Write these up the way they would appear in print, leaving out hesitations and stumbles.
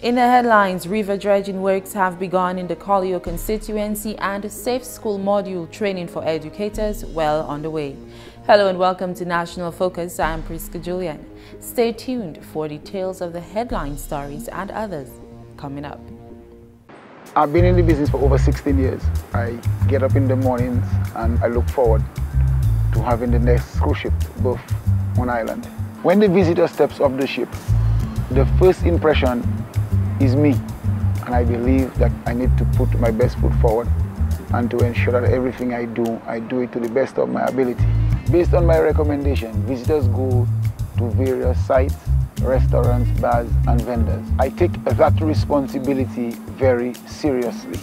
In the headlines, river dredging works have begun in the COLIHAUT constituency and safe school module training for educators well underway. Hello and welcome to National Focus. I am Prisca Julien. Stay tuned for details of the headline stories and others coming up. I've been in the business for over 16 years. I get up in the mornings and I look forward to having the next cruise ship berth on island. When the visitor steps off the ship, the first impression is me, and I believe that I need to put my best foot forward and to ensure that everything I do it to the best of my ability. Based on my recommendation, visitors go to various sites, restaurants, bars and vendors. I take that responsibility very seriously.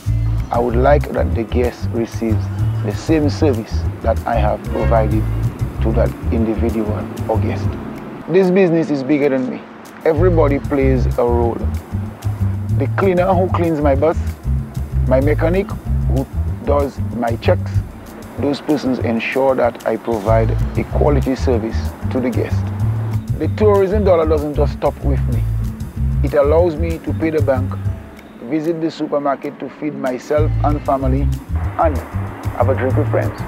I would like that the guest receives the same service that I have provided to that individual or guest. This business is bigger than me. Everybody plays a role. The cleaner who cleans my bus, my mechanic who does my checks, those persons ensure that I provide a quality service to the guest. The tourism dollar doesn't just stop with me. It allows me to pay the bank, visit the supermarket to feed myself and family, and have a drink with friends.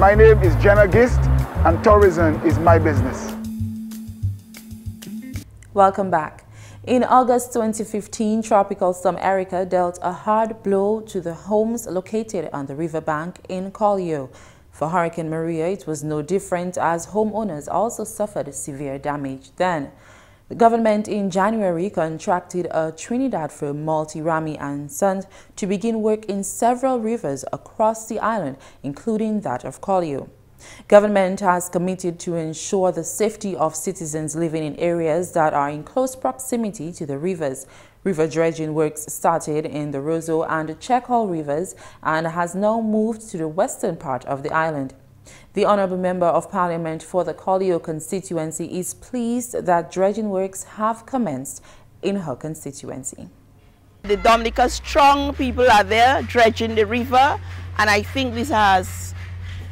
My name is Jenna Gist, and tourism is my business. Welcome back. In August 2015, Tropical Storm Erica dealt a hard blow to the homes located on the riverbank in COLIHAUT. For Hurricane Maria, it was no different as homeowners also suffered severe damage then. The government in January contracted a Trinidad firm, Multi-Rami and Sons, to begin work in several rivers across the island, including that of COLIHAUT. Government has committed to ensure the safety of citizens living in areas that are in close proximity to the rivers. River dredging works started in the Roseau and Checkhall rivers and has now moved to the western part of the island. The Honourable Member of Parliament for the COLIHAUT constituency is pleased that dredging works have commenced in her constituency. The Dominica strong people are there dredging the river, and I think this has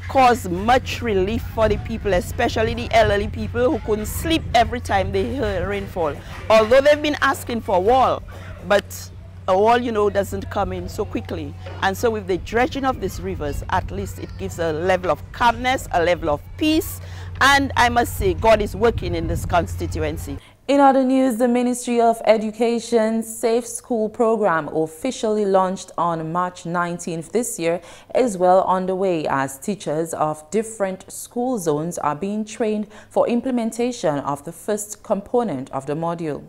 caused much relief for the people, especially the elderly people who couldn't sleep every time they heard rainfall. Although they've been asking for a wall, but a wall, you know, doesn't come in so quickly. And so with the dredging of these rivers, at least it gives a level of calmness, a level of peace, and I must say God is working in this constituency. In other news, the Ministry of Education's Safe School program, officially launched on March 19th this year, is well underway as teachers of different school zones are being trained for implementation of the first component of the module.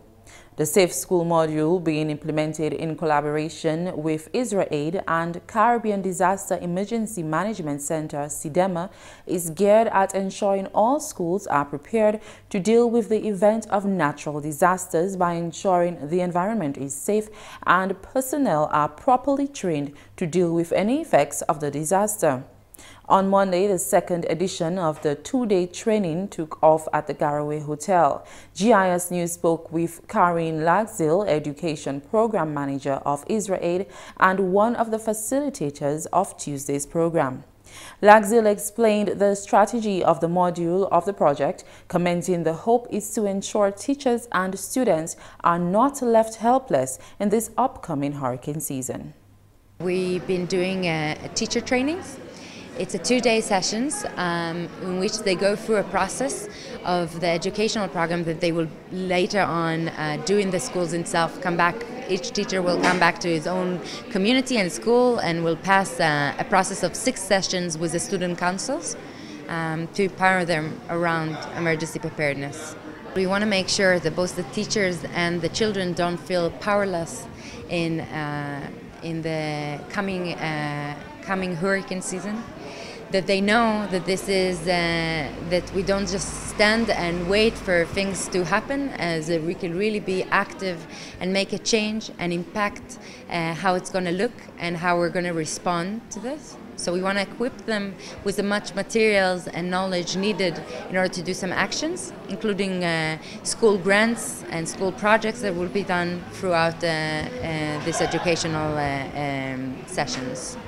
The Safe School module, being implemented in collaboration with IsraAid and Caribbean Disaster Emergency Management Center, CDEMA, is geared at ensuring all schools are prepared to deal with the event of natural disasters by ensuring the environment is safe and personnel are properly trained to deal with any effects of the disaster. On Monday, the second edition of the two-day training took off at the Garaway Hotel. GIS News spoke with Karin Lagzil, Education Program Manager of IsraAid and one of the facilitators of Tuesday's program. Lagzil explained the strategy of the module of the project, commenting the hope is to ensure teachers and students are not left helpless in this upcoming hurricane season. We've been doing teacher trainings. It's a two-day sessions in which they go through a process of the educational program that they will later on do in the schools itself. Come back, each teacher will come back to his own community and school and will pass a process of 6 sessions with the student councils to empower them around emergency preparedness. We want to make sure that both the teachers and the children don't feel powerless in the coming hurricane season. That they know that this is that we don't just stand and wait for things to happen, as we can really be active and make a change and impact how it's going to look and how we're going to respond to this. So we want to equip them with the much materials and knowledge needed in order to do some actions, including school grants and school projects that will be done throughout these educational sessions.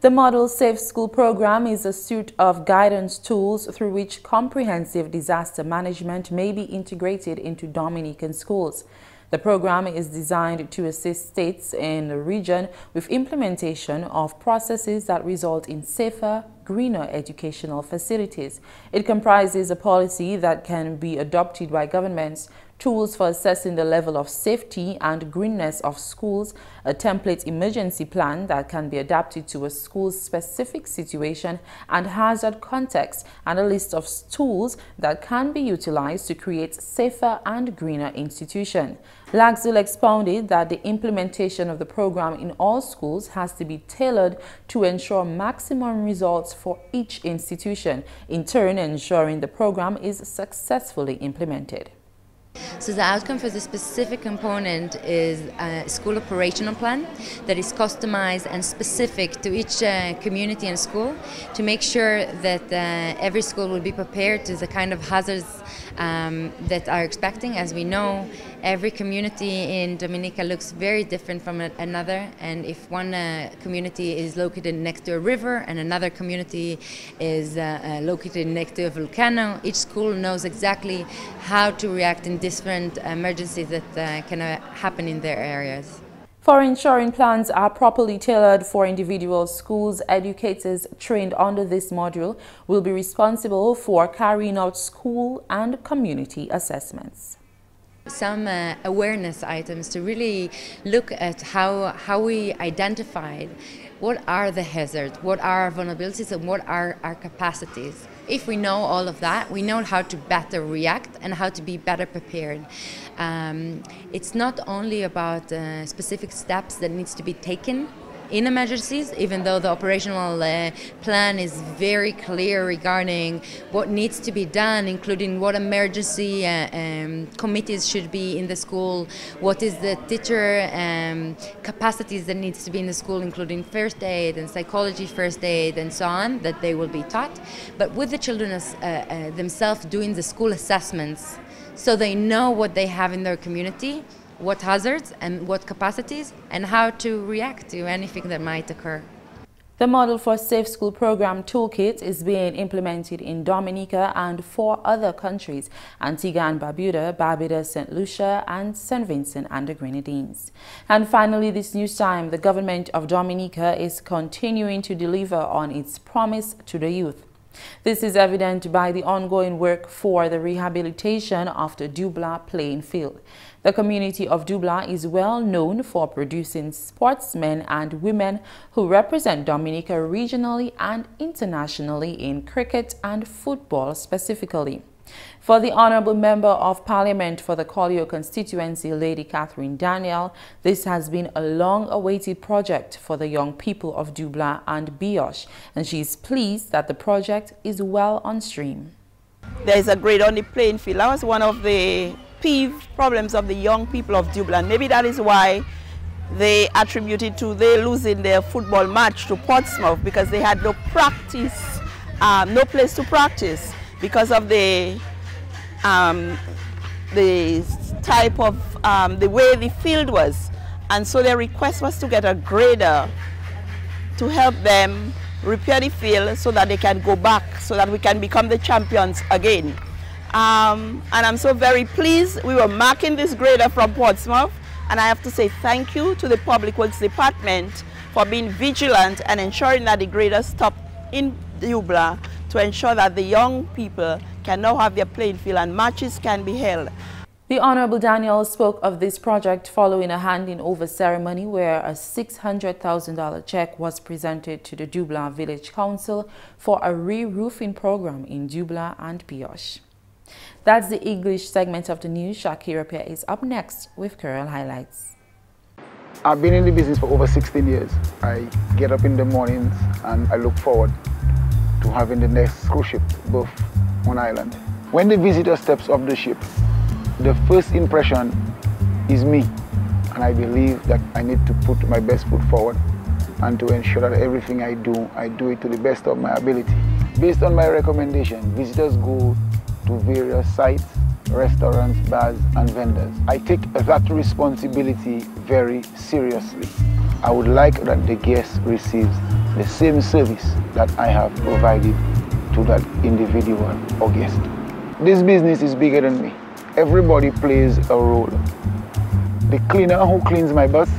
The Model Safe School program is a suite of guidance tools through which comprehensive disaster management may be integrated into Dominican schools. The program is designed to assist states in the region with implementation of processes that result in safer, greener educational facilities. It comprises a policy that can be adopted by governments, tools for assessing the level of safety and greenness of schools, a template emergency plan that can be adapted to a school's specific situation and hazard context, and a list of tools that can be utilized to create safer and greener institutions. Lagzul expounded that the implementation of the program in all schools has to be tailored to ensure maximum results for each institution, in turn ensuring the program is successfully implemented. So the outcome for the specific component is a school operational plan that is customized and specific to each community and school to make sure that every school will be prepared to the kind of hazards that are expecting. As we know, every community in Dominica looks very different from another, and if one community is located next to a river and another community is located next to a volcano, each school knows exactly how to react in different emergencies that can happen in their areas. For ensuring plans are properly tailored for individual schools, educators trained under this module will be responsible for carrying out school and community assessments. Some awareness items to really look at how we identified what are the hazards, what are our vulnerabilities, and what are our capacities. If we know all of that, we know how to better react and how to be better prepared. It's not only about specific steps that needs to be taken in emergencies, even though the operational plan is very clear regarding what needs to be done, including what emergency committees should be in the school, what is the teacher capacities that needs to be in the school, including first aid and psychology first aid and so on, that they will be taught. But with the children themselves doing the school assessments, so they know what they have in their community, what hazards and what capacities, and how to react to anything that might occur. The Model for Safe School Program Toolkit is being implemented in Dominica and 4 other countries: Antigua and Barbuda, Barbados, St. Lucia, and St. Vincent and the Grenadines. And finally, this news time, the government of Dominica is continuing to deliver on its promise to the youth. This is evident by the ongoing work for the rehabilitation of the Dubla playing field. The community of Dubla is well known for producing sportsmen and women who represent Dominica regionally and internationally in cricket and football specifically. For the Honourable Member of Parliament for the COLIHAUT constituency, Lady Catherine Daniel, this has been a long-awaited project for the young people of Dubla and Bioche, and she is pleased that the project is well on stream. There is a grade on the playing field. That was one of the peeve problems of the young people of Dubla, and maybe that is why they attributed to they losing their football match to Portsmouth, because they had no practice, no place to practice because of the type of the way the field was, and so their request was to get a grader to help them repair the field so that they can go back, so that we can become the champions again. And I'm so very pleased. We were marking this grader from Portsmouth, and I have to say thank you to the Public Works Department for being vigilant and ensuring that the grader stopped in Dubla to ensure that the young people can now have their playing field and matches can be held. The Honourable Daniel spoke of this project following a handing-over ceremony where a $600,000 check was presented to the Dubla Village Council for a re-roofing program in Dubla and Bioche. That's the English segment of the news. Shaakira Pierre is up next with current highlights. I've been in the business for over 16 years. I get up in the mornings and I look forward to having the next cruise ship berth on island. When the visitor steps off the ship, the first impression is me, and I believe that I need to put my best foot forward and to ensure that everything I do it to the best of my ability. Based on my recommendation, visitors go to various sites, restaurants, bars, and vendors. I take that responsibility very seriously. I would like that the guest receives the same service that I have provided to that individual or guest. This business is bigger than me. Everybody plays a role. The cleaner who cleans my bus,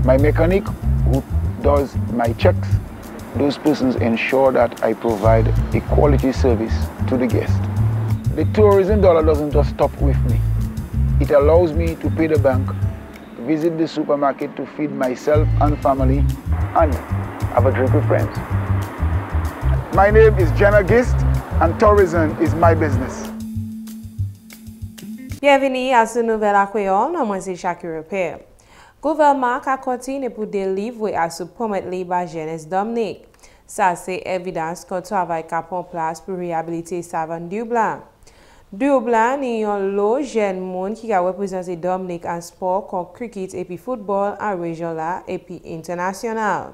my mechanic who does my checks, those persons ensure that I provide a quality service to the guest. The tourism dollar doesn't just stop with me. It allows me to pay the bank, visit the supermarket to feed myself and family, and have a drink with friends. My name is Jenna Gist, and tourism is my business. Bienvenue à ce nouvel accueil. Moi c'est Shaakira Pierre. Gouvernement a continué pour délivrer à ce promettre la jeunesse Dominica. Ça c'est évidence qu'on travaille en place pour réhabiliter savant du blanc. Du blanc ni un lot jeune monde qui a représenté Dominica en sport comme cricket et puis football en région là et puis international.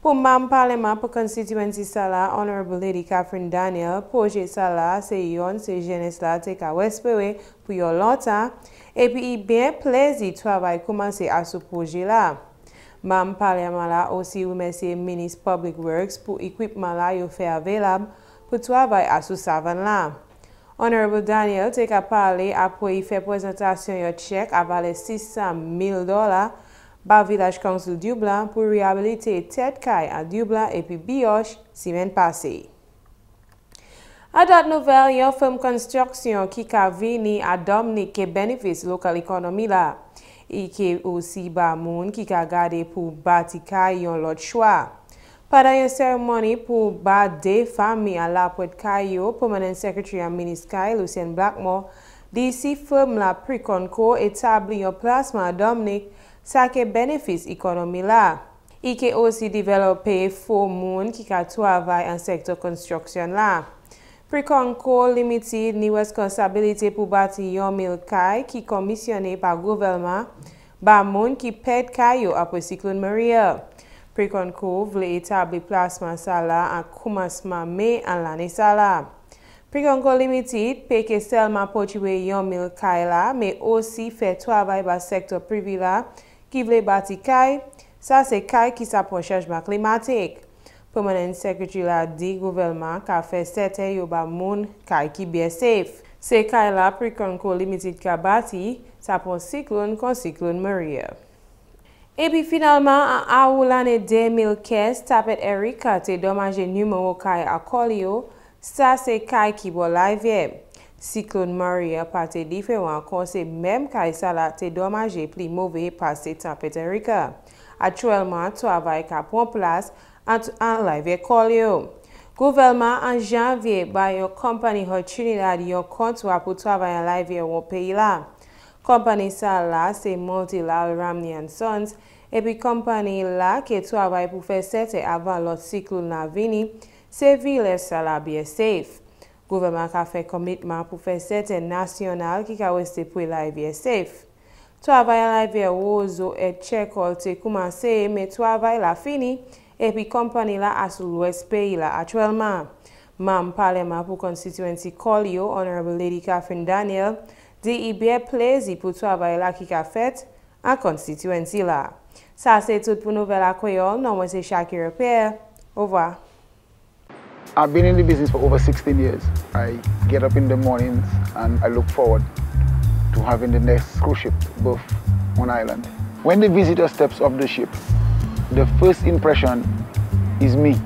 Pour membre parlement pour constituency sala honorable lady Catherine Daniel projet sala c'est yon c'est jeunesse là te ka espérer pour yon longtemps et puis il bien plaisir travail commencer à ce projet là. Membre parlement là aussi remercier ministre public works pour équipement là yo fait available pour travail à ce savant là. Honorable Daniel te ka parler après il fait présentation yon chèque à valeur $600,000 par village council du Blanc pour réhabiliter tête caille à du Blanc et puis bioche semaine passée. À date nouvelle, il y a une firme construction qui a venu à Dominica qui bénéficie local économie là. Et qui aussi ba moun qui a gardé pour bâtir caille un l'autre choix. Pendant une cérémonie pour ba des familles à la porte caillou, permanent secretary à ministre Lucien Blackmore, d'ici firme la Prisca établi un placement à Dominica ça qui bénéfice économie là. Et qui aussi développé pour moun qui travaille en secteur construction là. Prisca Limited ni responsabilité pour bâtir 1,000 cailles qui commissionné par gouvernement ba moun qui perd caillou après cyclone Maria. Prisca voulait établir placement ça là en commencement mai en l'année ça là. Prisca Limited paye que seulement pour tuer 1,000 cailles là mais aussi fait travail dans le secteur privé là qui veut bâtir caille, ça c'est caille qui s'approche changement climatique. Permanent secretary la dit gouvernement qu'a fait certain yo ba moun caille qui bien safe. C'est caille là Prisca Limited qu'a bâti, ça pour cyclone comme cyclone Maria. Et puis finalement en l'année 2015, tapet Erika te dommagé numéro caille à COLIHAUT, ça c'est caille qui va live. Cyclone Maria partait différent quand c'est même caille ça là te dommagé plus mauvais passé tempête Erika. Actuellement travail qui prend place en live COLIHAUT. Gouvernement en janvier by une compagnie de Trinidad un contrat pour travailler en live au pays là. Compagnie ça là c'est Multilal Ramney & Sons et puis compagnie là qui travaille pour faire cette avant l'autre cyclone la vini, c'est ville ça là bien safe. Gouvernement a fait commitment pour faire certains national qui a resté pour la vie safe. Travail à la vie Rozo et Tchekol te commencé mais travail la fini et puis compagnie là à sous l'ouest pays là actuellement. Membre parlement pour constituency COLIHAUT honorable lady Catherine Daniel dit il bien plaisir pour travail là qui a fait en constituency là. Ça c'est tout pour nouvelle accueil. Non moi c'est Shaakira Pierre. Au revoir. I've been in the business for over 16 years. I get up in the mornings and I look forward to having the next cruise ship berth on island. When the visitor steps off the ship, the first impression is me.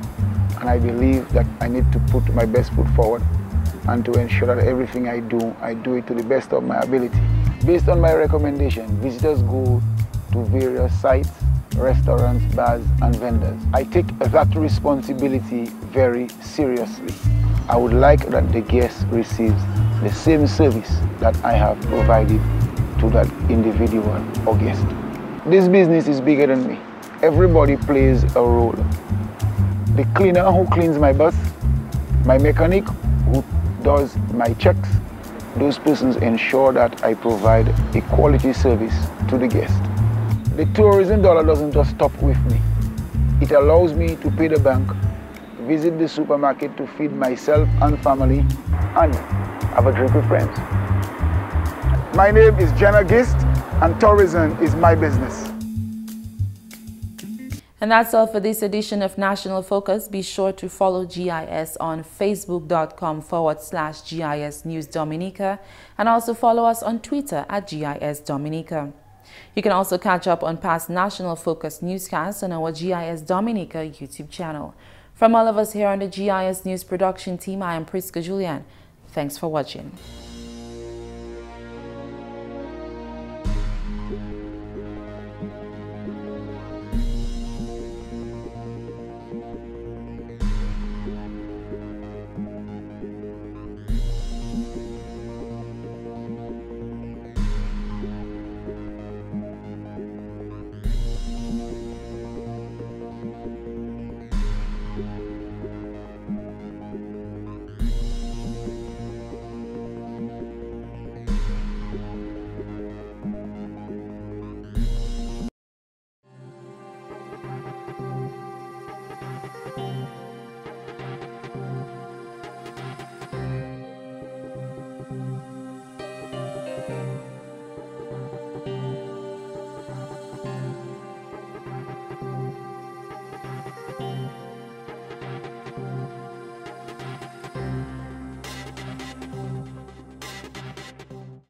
And I believe that I need to put my best foot forward and to ensure that everything I do it to the best of my ability. Based on my recommendation, visitors go to various sites, restaurants, bars, and vendors. I take that responsibility very seriously. I would like that the guest receives the same service that I have provided to that individual or guest. This business is bigger than me. Everybody plays a role. The cleaner who cleans my bus, my mechanic who does my checks, those persons ensure that I provide a quality service to the guest. The tourism dollar doesn't just stop with me. It allows me to pay the bank, visit the supermarket to feed myself and family, and have a drink with friends. My name is Jenna Gist, and tourism is my business. And that's all for this edition of National Focus. Be sure to follow GIS on facebook.com/GIS News Dominica and also follow us on Twitter at GIS Dominica. You can also catch up on past National Focus newscasts on our GIS Dominica YouTube channel. From all of us here on the GIS News production team, I am Prisca Julien. Thanks for watching.